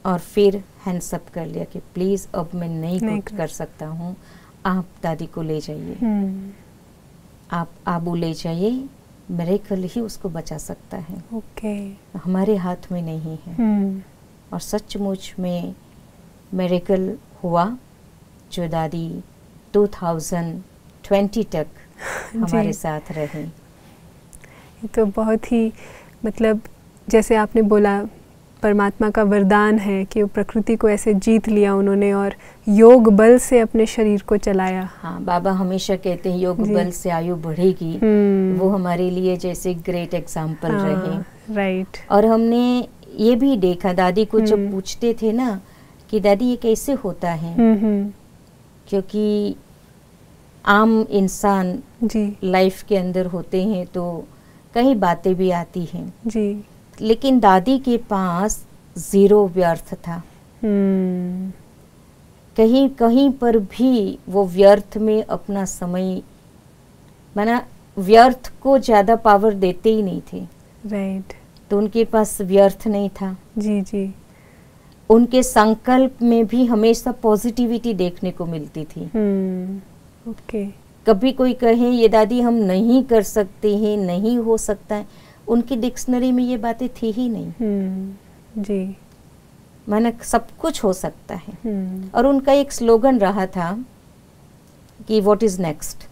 और फिर हैंड्स अप कर लिया कि प्लीज़ अब मैं नहीं कुछ कर सकता हूँ, आप दादी को ले जाइए, आप आबू ले जाइए, मिरेकल ही उसको बचा सकता है। ओके। हमारे हाथ में नहीं है। और सचमुच में मिरेकल हुआ जो दादी 2020 तक हमारे साथ रहे। ये तो बहुत ही मतलब जैसे आपने बोला परमात्मा का वरदान है कि वो प्रकृति को ऐसे जीत लिया उन्होंने और योग बल से अपने शरीर को चलाया। हाँ, बाबा हमेशा कहते हैं योग बल से आयु बढ़ेगी। वो हमारे लिए जैसे ग्रेट एग्जाम्पल रहे। राइट। और हमने ये भी देखा दादी को जब पूछते थे ना कि दादी ये कैसे होता है, क्योंकि आम इंसान जी लाइफ के अंदर होते हैं तो कई बातें भी आती हैं जी, लेकिन दादी के पास 0 व्यर्थ था। कहीं कहीं पर भी वो व्यर्थ में अपना समय माना व्यर्थ को ज्यादा पावर देते ही नहीं थे। राइट। तो उनके पास व्यर्थ नहीं था। जी जी। उनके संकल्प में भी हमेशा पॉजिटिविटी देखने को मिलती थी। ओके। कभी कोई कहे ये दादी हम नहीं कर सकते हैं, नहीं हो सकता है, उनकी डिक्शनरी में ये बातें थी ही नहीं। जी। माना सब कुछ हो सकता है। और उनका एक स्लोगन रहा था कि व्हाट इज नेक्स्ट।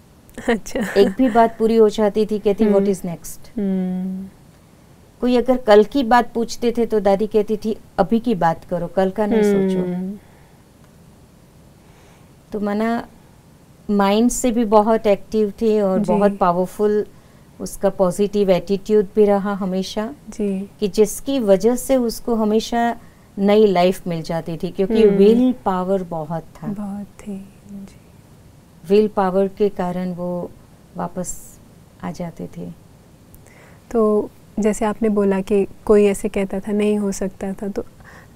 अच्छा। एक भी बात पूरी हो जाती थी कहती व्हाट इज नेक्स्ट। कोई अगर कल की बात पूछते थे तो दादी कहती थी अभी की बात करो, कल का नहीं सोचो। तो माना माइंड से भी बहुत एक्टिव थे और बहुत पावरफुल उसका पॉजिटिव एटीट्यूड भी रहा हमेशा जी। कि जिसकी वजह से उसको हमेशा नई लाइफ मिल जाती थी क्योंकि विल पावर बहुत था। बहुत थी जी। विल पावर के कारण वो वापस आ जाते थे। तो जैसे आपने बोला कि कोई ऐसे कहता था नहीं हो सकता था, तो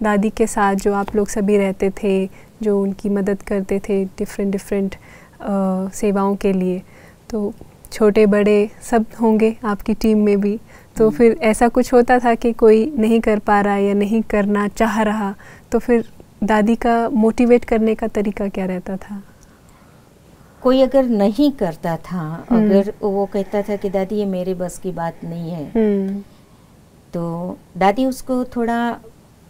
दादी के साथ जो आप लोग सभी रहते थे, जो उनकी मदद करते थे डिफरेंट सेवाओं के लिए, तो छोटे बड़े सब होंगे आपकी टीम में भी, तो फिर ऐसा कुछ होता था कि कोई नहीं कर पा रहा या नहीं करना चाह रहा, तो फिर दादी का मोटिवेट करने का तरीका क्या रहता था? कोई अगर नहीं करता था, अगर वो कहता था कि दादी ये मेरे बस की बात नहीं है, तो दादी उसको थोड़ा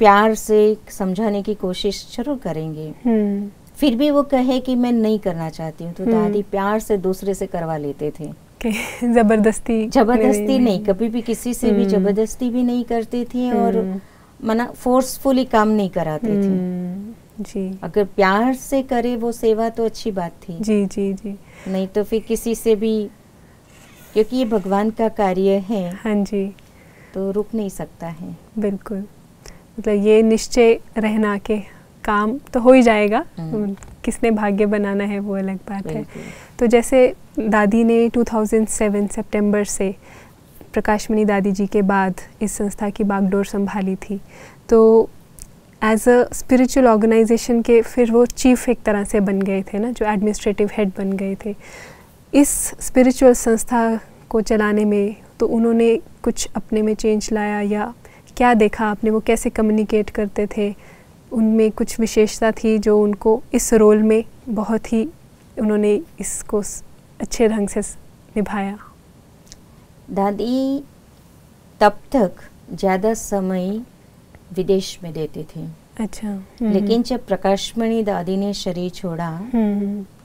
प्यार से समझाने की कोशिश जरूर करेंगे। फिर भी वो कहे कि मैं नहीं करना चाहती हूँ, तो दादी प्यार से दूसरे से करवा लेते थे। जबरदस्ती नहीं, कभी भी किसी से भी जबरदस्ती भी नहीं करते थे और मना फोर्सफुली काम नहीं कराते थे जी। अगर प्यार से करे वो सेवा तो अच्छी बात थी। जी जी जी। नहीं तो फिर किसी से भी, क्योंकि ये भगवान का कार्य है। हाँ जी। तो रुक नहीं सकता है। बिल्कुल, मतलब ये निश्चय रहना के काम तो हो ही जाएगा, किसने भाग्य बनाना है वो अलग बात है। तो जैसे दादी ने 2007 सितंबर से प्रकाशमणि दादी जी के बाद इस संस्था की बागडोर संभाली थी, तो एज अ स्पिरिचुअल ऑर्गेनाइजेशन के फिर वो चीफ एक तरह से बन गए थे ना, जो एडमिनिस्ट्रेटिव हेड बन गए थे इस स्पिरिचुअल संस्था को चलाने में। तो उन्होंने कुछ अपने में चेंज लाया या क्या देखा आपने? वो कैसे कम्युनिकेट करते थे? उनमें कुछ विशेषता थी जो उनको इस रोल में बहुत ही उन्होंने इसको अच्छे ढंग से निभाया? दादी तब तक ज़्यादा समय विदेश में देते थे। अच्छा। लेकिन जब प्रकाशमणि दादी ने शरीर छोड़ा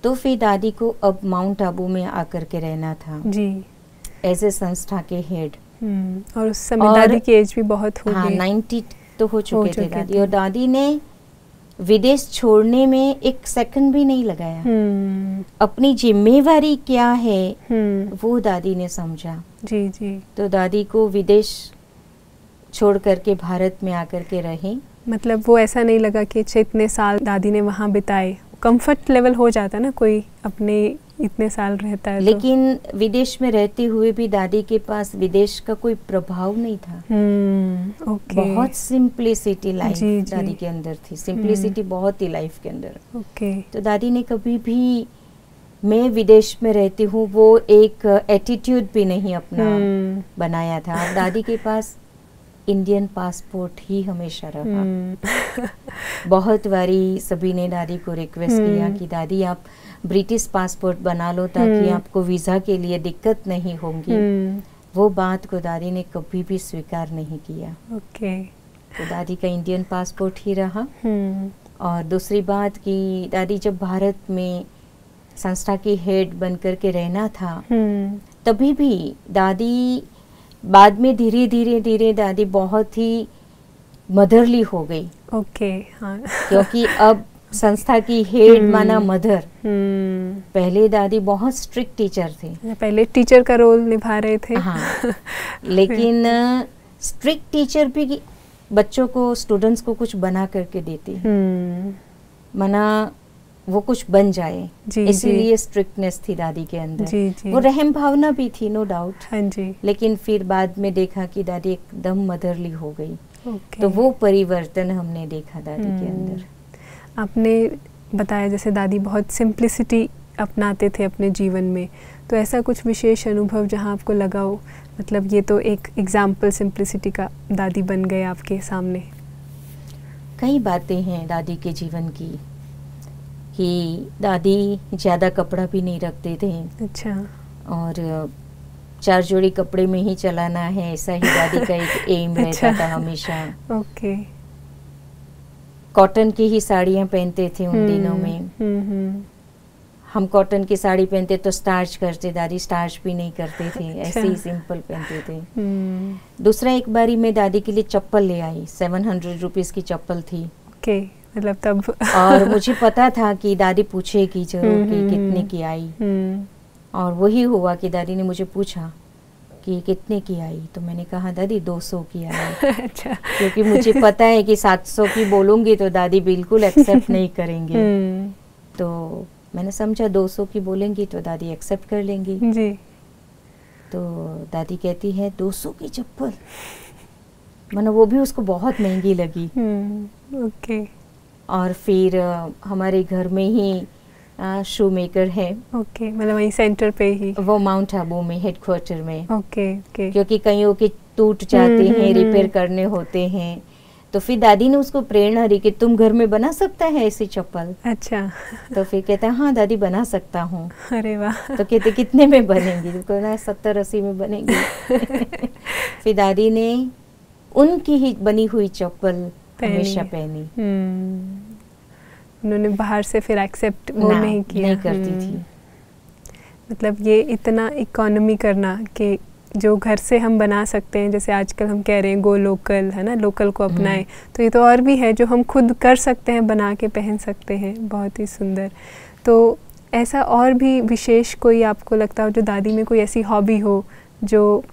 तो फिर दादी को अब माउंट आबू में आकर के रहना था जी, एज ए संस्था के हेड। और उस समय दादी की एज भी बहुत हो गई। हाँ, 90 तो हो चुके थे दादी। और दादी ने विदेश छोड़ने में एक सेकंड भी नहीं लगाया। अपनी जिम्मेवारी क्या है वो दादी ने समझा। जी जी। तो दादी को विदेश छोड़ करके भारत में आकर के रहे। मतलब वो ऐसा नहीं लगा कि इतने साल दादी ने वहाँ बिताए, कंफर्ट लेवल हो जाता है ना, कोई अपने इतने साल रहता है। लेकिन विदेश में रहते हुए भी दादी के पास विदेश का कोई प्रभाव नहीं था। ओके। बहुत सिंप्लिसिटी लाइफ जी, जी। दादी के अंदर थी, सिंप्लिसिटी बहुत ही लाइफ के अंदर। ओके। तो दादी ने कभी भी मैं विदेश में रहती हूँ वो एक एटीट्यूड भी नहीं अपना बनाया था। दादी के पास इंडियन पासपोर्ट ही हमेशा रहा। बहुत बारी सभी ने दादी को रिक्वेस्ट किया कि दादी आप ब्रिटिश पासपोर्ट बना लो ताकि आपको वीज़ा के लिए दिक्कत नहीं होगी। वो बात को दादी ने कभी भी स्वीकार नहीं किया। ओके। तो दादी का इंडियन पासपोर्ट ही रहा। और दूसरी बात कि दादी जब भारत में संस्था की हेड बनकर के रहना था तभी भी दादी बाद में धीरे धीरे दादी बहुत ही मदरली हो गई। ओके। हाँ। क्योंकि अब संस्था की हेड माना मदर। पहले दादी बहुत स्ट्रिक्ट टीचर थे, पहले टीचर का रोल निभा रहे थे। हाँ। लेकिन स्ट्रिक्ट टीचर भी बच्चों को, स्टूडेंट्स को कुछ बना करके देती, माना वो कुछ बन जाए, इसीलिए स्ट्रिक्टनेस थी दादी के अंदर। जी, जी। वो रहम भावना भी थी, नो डाउट। हाँ जी। लेकिन फिर बाद में देखा कि दादी एकदम मदरली हो गई। ओके। तो वो परिवर्तन हमने देखा दादी के अंदर। आपने बताया जैसे दादी बहुत सिंप्लिसिटी अपनाते थे अपने जीवन में, तो ऐसा कुछ विशेष अनुभव जहाँ आपको लगा हो, मतलब ये तो एक एग्जाम्पल सिंप्लिसिटी का दादी बन गए आपके सामने? कई बातें हैं दादी के जीवन की कि दादी ज़्यादा कपड़ा भी नहीं रखते थे। अच्छा। और 4 जोड़ी कपड़े में ही चलाना है, ऐसा ही दादी का एक एम रहता था हमेशा। ओके। कॉटन की ही साड़ियाँ पहनते थे उन दिनों में। हम कॉटन की साड़ी पहनते तो स्टार्च करते, दादी स्टार्च भी नहीं करते थे। ऐसे ही सिंपल पहनते थे। दूसरा, एक बारी मैं दादी के लिए चप्पल ले आई, 700 रुपीस की चप्पल थी। ओके। मतलब तब और मुझे पता था कि दादी पूछेगी जरूर कि कितने की आई। और वही हुआ कि दादी ने मुझे पूछा कि कितने की आई, तो मैंने कहा दादी 200 की आई। अच्छा। क्योंकि मुझे पता है कि 700 की बोलूंगी तो दादी बिल्कुल एक्सेप्ट नहीं करेंगे। तो मैंने समझा 200 की बोलेंगी तो दादी एक्सेप्ट कर लेंगी। जी। तो दादी कहती है 200 की चप्पल, मानो वो भी उसको बहुत महंगी लगी। ओके। और फिर हमारे घर में ही शू मेकर है। ओके। मतलब वहीं सेंटर पे ही? वो माउंट आबू में, हेडक्वार्टर में। ओके। ओके। क्योंकि कईयों के टूट जाते हैं, रिपेयर करने होते हैं, तो फिर दादी ने उसको प्रेरणा दी कि तुम घर में बना सकता है ऐसी चप्पल। अच्छा। तो फिर कहता है हाँ दादी बना सकता हूँ। अरे वाह। तो कहते कितने में बनेंगी? तो कहना 70-80 में बनेगी। फिर दादी ने उनकी ही बनी हुई चप्पल हमेशा पहनी। उन्होंने बाहर से फिर एक्सेप्ट वो नहीं किया? नहीं करती थी। मतलब ये इतना इकोनॉमी करना कि जो घर से हम बना सकते हैं, जैसे आजकल हम कह रहे हैं गो लोकल, है ना, लोकल को अपनाएं, तो ये तो और भी है जो हम खुद कर सकते हैं, बना के पहन सकते हैं। बहुत ही सुंदर। तो ऐसा और भी विशेष कोई आपको लगता हो जो दादी में कोई ऐसी हॉबी हो जो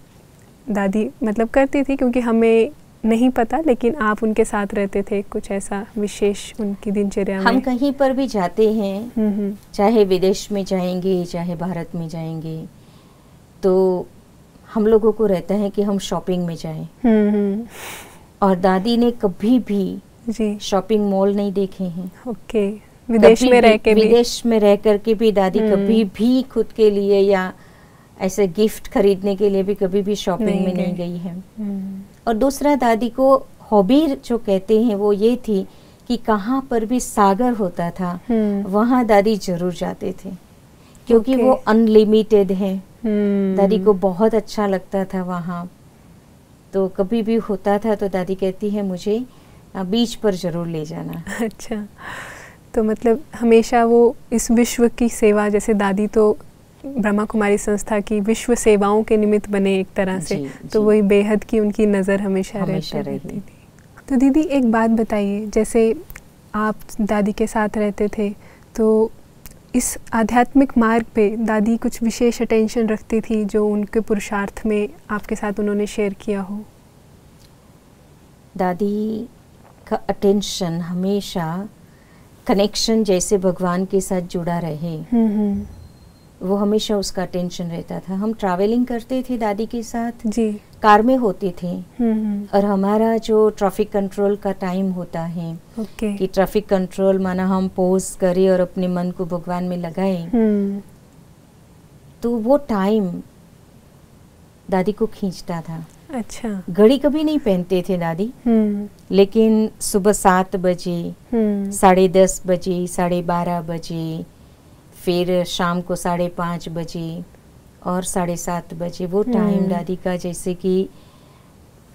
दादी मतलब करती थी, क्योंकि हमें नहीं पता, लेकिन आप उनके साथ रहते थे, कुछ ऐसा विशेष उनकी दिनचर्या में? हम कहीं पर भी जाते हैं, चाहे विदेश में जाएंगे चाहे भारत में जाएंगे, तो हम लोगों को रहता है कि हम शॉपिंग में जाएं। और दादी ने कभी भी शॉपिंग मॉल नहीं देखे हैं। ओके। विदेश में रह के भी? विदेश में रह करके भी दादी कभी भी खुद के लिए या ऐसे गिफ्ट खरीदने के लिए भी कभी भी शॉपिंग में नहीं गई है। और दूसरा, दादी को हॉबी जो कहते हैं वो ये थी कि कहाँ पर भी सागर होता था वहाँ दादी जरूर जाते थे, क्योंकि वो अनलिमिटेड है। दादी को बहुत अच्छा लगता था वहाँ। तो कभी भी होता था तो दादी कहती है मुझे बीच पर जरूर ले जाना। अच्छा। तो मतलब हमेशा वो इस विश्व की सेवा, जैसे दादी तो ब्रह्मा कुमारी संस्था की विश्व सेवाओं के निमित्त बने एक तरह से, तो वही बेहद की उनकी नज़र हमेशा रहती थी। तो दीदी एक बात बताइए, जैसे आप दादी के साथ रहते थे, तो इस आध्यात्मिक मार्ग पे दादी कुछ विशेष अटेंशन रखती थी जो उनके पुरुषार्थ में आपके साथ उन्होंने शेयर किया हो? दादी का अटेंशन हमेशा कनेक्शन जैसे भगवान के साथ जुड़ा रहे, वो हमेशा उसका अटेंशन रहता था। हम ट्रैवलिंग करते थे दादी के साथ जी, कार में होते थे, और हमारा जो ट्रैफिक कंट्रोल का टाइम होता है ओके, कि ट्रैफिक कंट्रोल माना हम पॉज करें और अपने मन को भगवान में लगाएं, तो वो टाइम दादी को खींचता था। अच्छा, घड़ी कभी नहीं पहनते थे दादी, लेकिन सुबह 7 बजे, 10:30 बजे, 12:30 बजे, फिर शाम को 5:30 बजे और 7:30 बजे, वो टाइम दादी का जैसे कि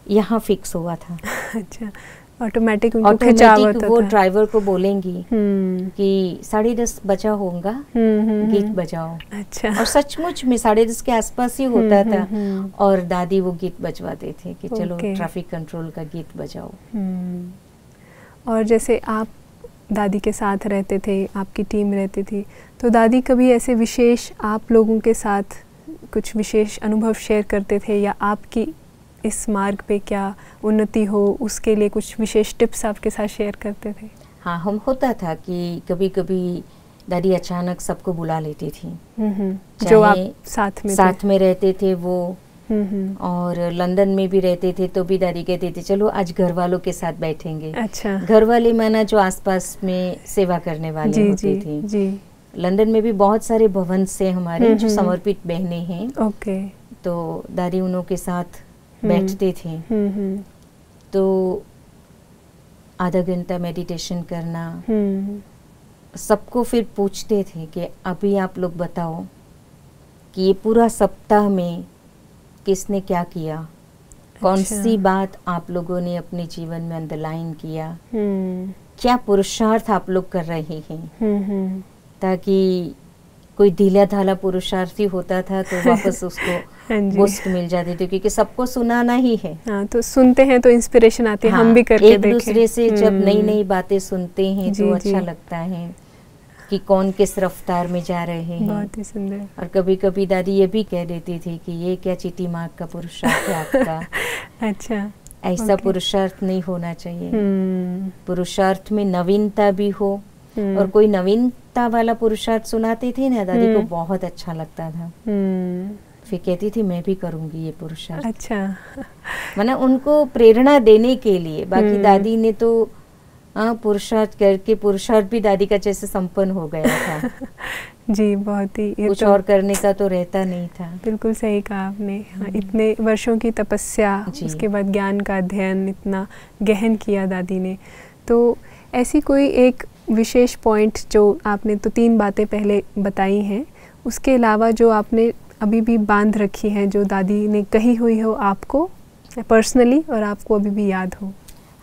यहाँ फिक्स हुआ था। अच्छा, ऑटोमेटिक उनको खिंचाव होता वो था। ड्राइवर को बोलेंगी कि 10:30 बजा होगा, गीत बजाओ। अच्छा, और सचमुच में 10:30 के आसपास ही होता था, और दादी वो गीत बजवाते थे कि चलो ट्रैफिक कंट्रोल का गीत बजाओ। और जैसे आप दादी के साथ रहते थे, आपकी टीम रहती थी, तो दादी कभी ऐसे विशेष आप लोगों के साथ कुछ विशेष अनुभव शेयर करते थे, या आपकी इस मार्ग पे क्या उन्नति हो उसके लिए कुछ विशेष टिप्स आपके साथ शेयर करते थे? हाँ, हम होता था कि कभी कभी दादी अचानक सबको बुला लेती थी, जो आप साथ में रहते थे वो, और लंदन में भी रहते थे तो भी दादी कहते थे चलो आज घर वालों के साथ बैठेंगे। अच्छा, घर वाले माना जो आसपास में सेवा करने वाले होते थे। जी। लंदन में भी बहुत सारे भवन से हमारे जो समर्पित बहनें हैं, ओके, तो दादी उन्हों के साथ बैठते थे। तो आधा घंटा मेडिटेशन करना, सबको फिर पूछते थे कि अभी आप लोग बताओ कि ये पूरा सप्ताह में किसने क्या किया, कौन सी बात आप लोगों ने अपने जीवन में अंडरलाइन किया, क्या पुरुषार्थ आप लोग कर रहे हैं, ताकि कोई ढीला ढाला पुरुषार्थी होता था तो वापस उसको बूस्ट मिल जाती थी, क्योंकि सबको सुनाना ही है। हाँ, तो सुनते हैं तो इंस्पिरेशन आती है, हम भी करके एक दूसरे से जब नई नई बातें सुनते हैं तो अच्छा लगता है कि कौन किस रफ्तार में जा रहे हैं। बहुत ही सुंदर। और कभी कभी दादी ये भी कह देती थी कि ये क्या चीटी मार्ग का पुरुषार्थ है आपका। अच्छा, ऐसा पुरुषार्थ नहीं होना चाहिए। पुरुषार्थ में नवीनता भी हो, और कोई नवीनता वाला पुरुषार्थ सुनाते थे ना दादी को बहुत अच्छा लगता था। फिर कहती थी मैं भी करूंगी ये पुरुषार्थ। अच्छा, मतलब उनको प्रेरणा देने के लिए। बाकी दादी ने तो पुरुषार्थ करके पुरुषार्थ भी दादी का जैसे संपन्न हो गया था। जी, बहुत ही, कुछ और करने का तो रहता नहीं था। बिल्कुल सही कहा आपने। इतने वर्षों की तपस्या, उसके बाद ज्ञान का अध्ययन इतना गहन किया दादी ने। तो ऐसी कोई एक विशेष पॉइंट जो आपने तो 3 बातें पहले बताई हैं, उसके अलावा जो आपने अभी भी बांध रखी हैं, जो दादी ने कही हुई हो आपको पर्सनली और आपको अभी भी याद हो?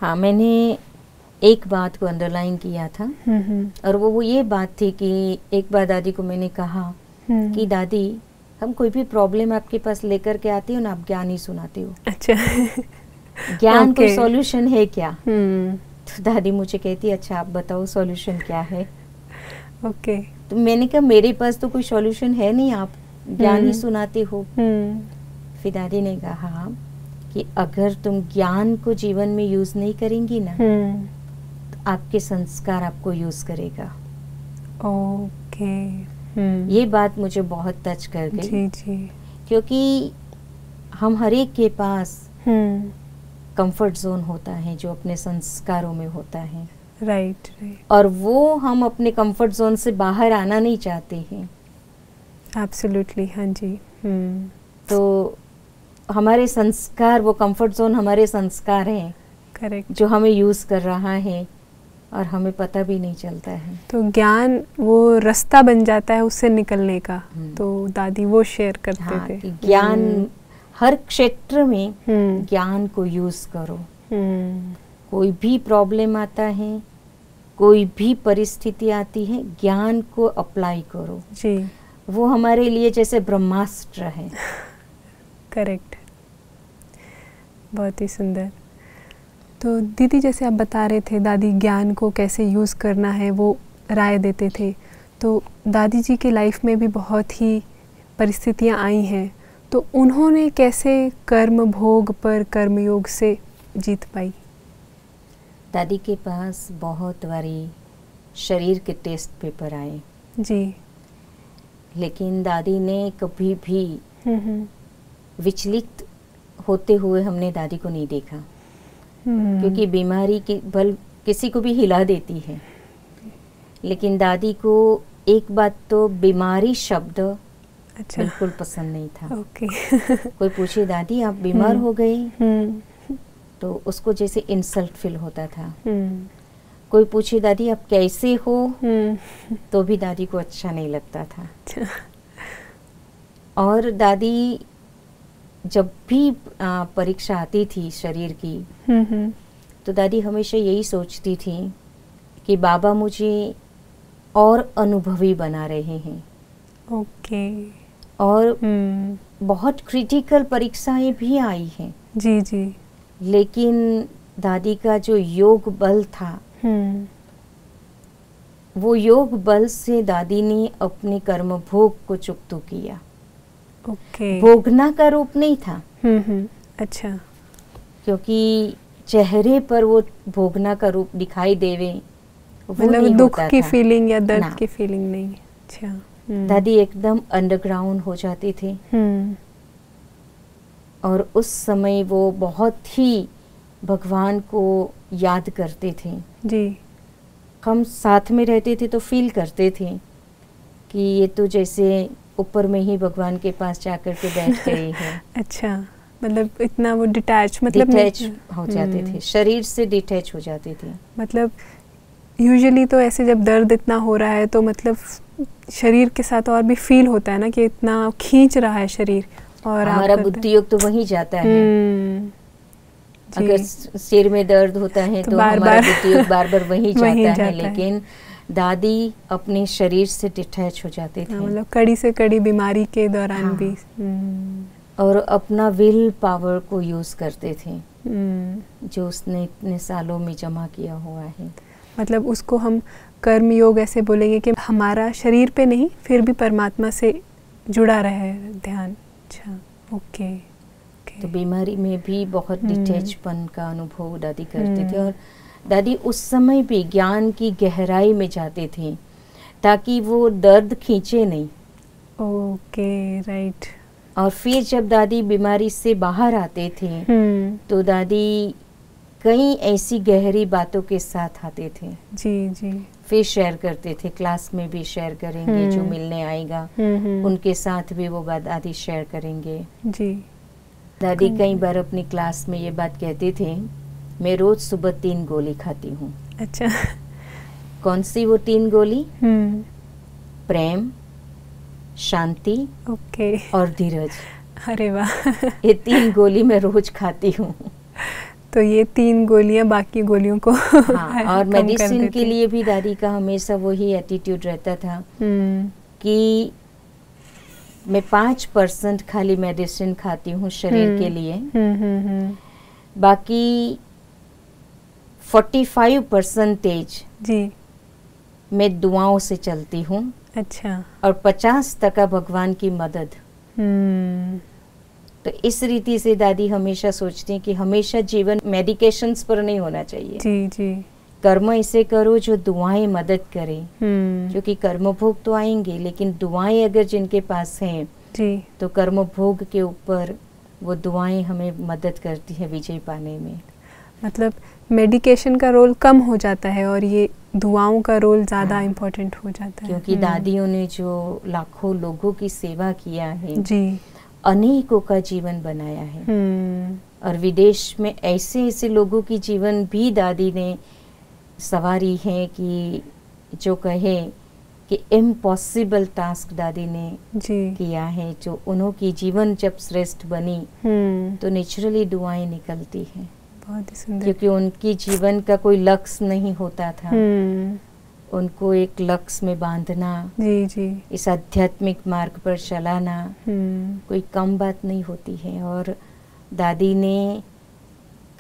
हाँ, मैंने एक बात को अंडरलाइन किया था, और वो ये बात थी कि एक बार दादी को मैंने कहा कि दादी, हम कोई भी प्रॉब्लम आपके पास लेकर के आती हो ना, आप ज्ञान ही सुनाते हो। अच्छा। ज्ञान कोई सॉल्यूशन है क्या? तो दादी मुझे कहती अच्छा आप बताओ सॉल्यूशन क्या है। ओके। तो मैंने कहा मेरे पास तो कोई सॉल्यूशन है नहीं, आप ज्ञान ही सुनाते हो। फिर दादी ने कहा कि अगर तुम ज्ञान को जीवन में यूज नहीं करेंगी ना, तो आपके संस्कार आपको यूज करेगा। ओके। ये बात मुझे बहुत टच कर गई। जी जी। क्योंकि हम हर एक के पास कंफर्ट जोन होता है जो अपने संस्कारों में होता है। राइट। और वो हम अपने कंफर्ट जोन से बाहर आना नहीं चाहते हैं। एब्सोल्युटली, हाँ जी। तो हमारे संस्कार, वो कंफर्ट जोन हमारे संस्कार हैं। करेक्ट। जो हमें यूज कर रहा है और हमें पता भी नहीं चलता है। तो ज्ञान वो रास्ता बन जाता है उससे निकलने का। तो दादी वो शेयर करते थे कि ज्ञान हर क्षेत्र में ज्ञान को यूज करो। कोई भी प्रॉब्लम आता है, कोई भी परिस्थिति आती है, ज्ञान को अप्लाई करो जी। वो हमारे लिए जैसे ब्रह्मास्त्र है। करेक्ट, बहुत ही सुंदर। तो दीदी जैसे आप बता रहे थे दादी ज्ञान को कैसे यूज़ करना है वो राय देते थे, तो दादी जी के लाइफ में भी बहुत ही परिस्थितियाँ आई हैं, तो उन्होंने कैसे कर्म भोग पर कर्मयोग से जीत पाई? दादी के पास बहुत बारी शरीर के टेस्ट पेपर आए जी। लेकिन दादी ने कभी भी विचलित होते हुए हमने दादी को नहीं देखा, क्योंकि बीमारी की बल किसी को भी हिला देती है, लेकिन दादी को एक बात तो बीमारी शब्द अच्छा। बिल्कुल पसंद नहीं था। ओके। कोई पूछे दादी आप बीमार हो गई, तो उसको जैसे इंसल्ट फील होता था। कोई पूछे दादी आप कैसे हो, तो भी दादी को अच्छा नहीं लगता था। अच्छा। और दादी जब भी परीक्षा आती थी शरीर की, तो दादी हमेशा यही सोचती थी कि बाबा मुझे और अनुभवी बना रहे हैं। ओके। और बहुत क्रिटिकल परीक्षाएं भी आई हैं। जी जी। लेकिन दादी का जो योग बल था, वो योग बल से दादी ने अपने कर्म भोग को चुकतो किया। ओके। भोगना का रूप नहीं था। अच्छा। क्योंकि चेहरे पर वो भोगना का रूप दिखाई देवे, मतलब दुख की फीलिंग या दर्द की फीलिंग नहीं। अच्छा। दादी एकदम अंडरग्राउंड हो जाते थे। और उस समय वो बहुत ही भगवान को याद करते थे। जी। हम साथ में रहते थे तो फील करते थे कि ये तो जैसे ऊपर में ही भगवान के पास जाकर के बैठ गए हैं। अच्छा, मतलब इतना वो डिटैच हो जाते थे, शरीर से डिटैच हो जाते थे। मतलब यूजुअली तो ऐसे जब दर्द इतना हो रहा है तो मतलब शरीर के साथ और भी फील होता है ना कि इतना खींच रहा है शरीर, और हमारा बुद्धि योग तो वहीं जाता है। अगर सिर में दर्द होता है तो हमारा बुद्धि योग बार बार वहीं जाता है। लेकिन दादी अपने शरीर से डिटैच हो जाते थे, मतलब कड़ी से कड़ी बीमारी के दौरान भी। और अपना विल पावर को यूज करते थे, जो उसने इतने सालों में जमा किया हुआ है। मतलब उसको हम कर्म योग ऐसे बोलेंगे कि हमारा शरीर पे नहीं, फिर भी परमात्मा से जुड़ा रहे ध्यान। अच्छा, ओके। तो बीमारी में भी बहुत डिटैचपन का अनुभव दादी करते थे। और दादी उस समय भी ज्ञान की गहराई में जाते थे ताकि वो दर्द खींचे नहीं। Okay, right. और फिर जब दादी बीमारी से बाहर आते थे तो दादी कई ऐसी गहरी बातों के साथ आते थे। जी जी। फिर शेयर करते थे, क्लास में भी शेयर करेंगे, जो मिलने आएगा उनके साथ भी वो बात दादी शेयर करेंगे। जी। दादी कई बार अपनी क्लास में ये बात कहते थे, मैं रोज सुबह 3 गोली खाती हूँ। अच्छा। कौन सी वो 3 गोली? प्रेम, शांति, ओके, और धीरज। अरे वाह। ये 3 गोली मैं रोज खाती हूँ। तो ये 3 गोलियां बाकी गोलियों को हाँ, और मेडिसिन के लिए भी दादी का हमेशा वही एटीट्यूड रहता था कि मैं 5% खाली मेडिसिन खाती हूँ शरीर के लिए, बाकी 45% जी मैं दुआओं से चलती हूँ। अच्छा। और 50% भगवान की मदद। तो इस रीति से दादी हमेशा सोचती हैं कि हमेशा जीवन मेडिकेशंस पर नहीं होना चाहिए। जी जी। कर्म ऐसे करो जो दुआएं मदद करें, क्योंकि कर्म भोग तो आएंगे, लेकिन दुआएं अगर जिनके पास हैं जी, तो कर्म भोग के ऊपर वो दुआएं हमें मदद करती है विजय पाने में। मतलब मेडिकेशन का रोल कम हो जाता है और ये दुआओं का रोल ज़्यादा इम्पोर्टेंट हो जाता है, क्योंकि दादियों ने जो लाखों लोगों की सेवा किया है जी, अनेकों का जीवन बनाया है। और विदेश में ऐसे ऐसे लोगों की जीवन भी दादी ने सवारी है कि जो कहे कि इम्पॉसिबल टास्क दादी ने जी किया है। जो उन्होंने जीवन जब श्रेष्ठ बनी तो नेचुरली दुआएं निकलती हैं। बहुत ही सुंदर। क्योंकि उनकी जीवन का कोई लक्ष्य नहीं होता था, उनको एक लक्ष्य में बांधना जी जी, इस आध्यात्मिक मार्ग पर चलाना कोई कम बात नहीं होती है। और दादी ने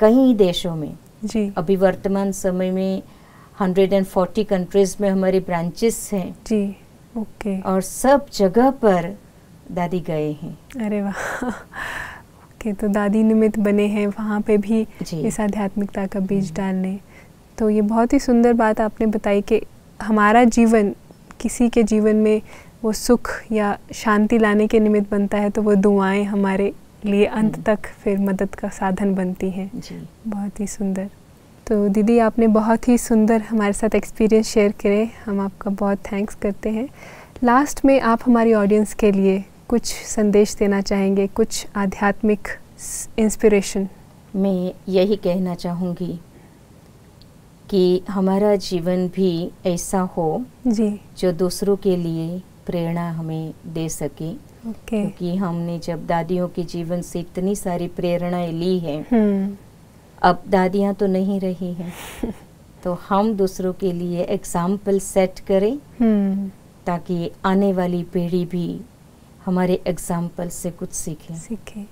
कई देशों में जी। अभी वर्तमान समय में 140 कंट्रीज में हमारे ब्रांचेस हैं जी। ओके। और सब जगह पर दादी गए हैं। अरे वाह। ओके, तो दादी निमित्त बने हैं वहाँ पे भी जी। इस आध्यात्मिकता का बीज डालने। तो ये बहुत ही सुंदर बात आपने बताई कि हमारा जीवन किसी के जीवन में वो सुख या शांति लाने के निमित्त बनता है तो वो दुआएं हमारे लिए अंत तक फिर मदद का साधन बनती हैं। जी। बहुत ही सुंदर। तो दीदी आपने बहुत ही सुंदर हमारे साथ एक्सपीरियंस शेयर करे, हम आपका बहुत थैंक्स करते हैं। लास्ट में आप हमारी ऑडियंस के लिए कुछ संदेश देना चाहेंगे, कुछ आध्यात्मिक इंस्पिरेशन? मैं यही कहना चाहूँगी कि हमारा जीवन भी ऐसा हो जी। जो दूसरों के लिए प्रेरणा हमें दे सके। ओके। क्योंकि हमने जब दादियों के जीवन से इतनी सारी प्रेरणाएं ली हैं, अब दादियाँ तो नहीं रही हैं तो हम दूसरों के लिए एग्जाम्पल सेट करें ताकि आने वाली पीढ़ी भी हमारे एग्जाम्पल से कुछ सीखे।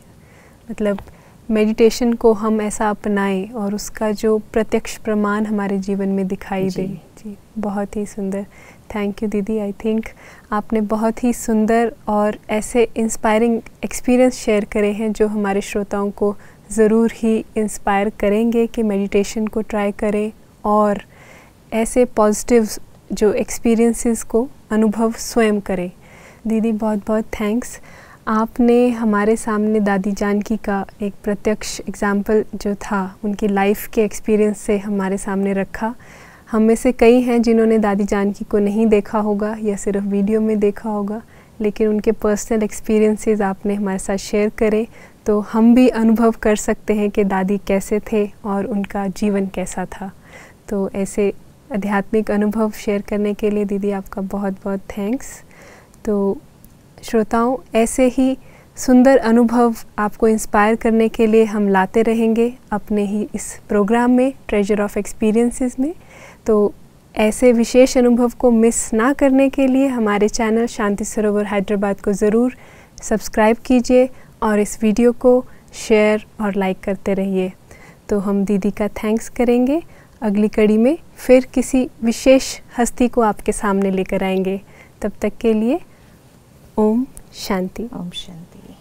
मतलब मेडिटेशन को हम ऐसा अपनाएं और उसका जो प्रत्यक्ष प्रमाण हमारे जीवन में दिखाई दे। जी, बहुत ही सुंदर। थैंक यू दीदी। आई थिंक आपने बहुत ही सुंदर और ऐसे इंस्पायरिंग एक्सपीरियंस शेयर करे हैं जो हमारे श्रोताओं को ज़रूर ही इंस्पायर करेंगे कि मेडिटेशन को ट्राई करें और ऐसे पॉजिटिव जो एक्सपीरियंसेस को अनुभव स्वयं करें। दीदी बहुत बहुत थैंक्स। आपने हमारे सामने दादी जानकी का एक प्रत्यक्ष एग्जाम्पल जो था उनकी लाइफ के एक्सपीरियंस से हमारे सामने रखा। हम में से कई हैं जिन्होंने दादी जानकी को नहीं देखा होगा या सिर्फ वीडियो में देखा होगा, लेकिन उनके पर्सनल एक्सपीरियंसेस आपने हमारे साथ शेयर करें तो हम भी अनुभव कर सकते हैं कि दादी कैसे थे और उनका जीवन कैसा था। तो ऐसे आध्यात्मिक अनुभव शेयर करने के लिए दीदी आपका बहुत बहुत थैंक्स। तो श्रोताओं, ऐसे ही सुंदर अनुभव आपको इंस्पायर करने के लिए हम लाते रहेंगे अपने ही इस प्रोग्राम में, ट्रेजर ऑफ एक्सपीरियंसेस में। तो ऐसे विशेष अनुभव को मिस ना करने के लिए हमारे चैनल शांति सरोवर हैदराबाद को ज़रूर सब्सक्राइब कीजिए और इस वीडियो को शेयर और लाइक करते रहिए। तो हम दीदी का थैंक्स करेंगे। अगली कड़ी में फिर किसी विशेष हस्ती को आपके सामने लेकर आएंगे। तब तक के लिए ओम शांति। ओम शांति।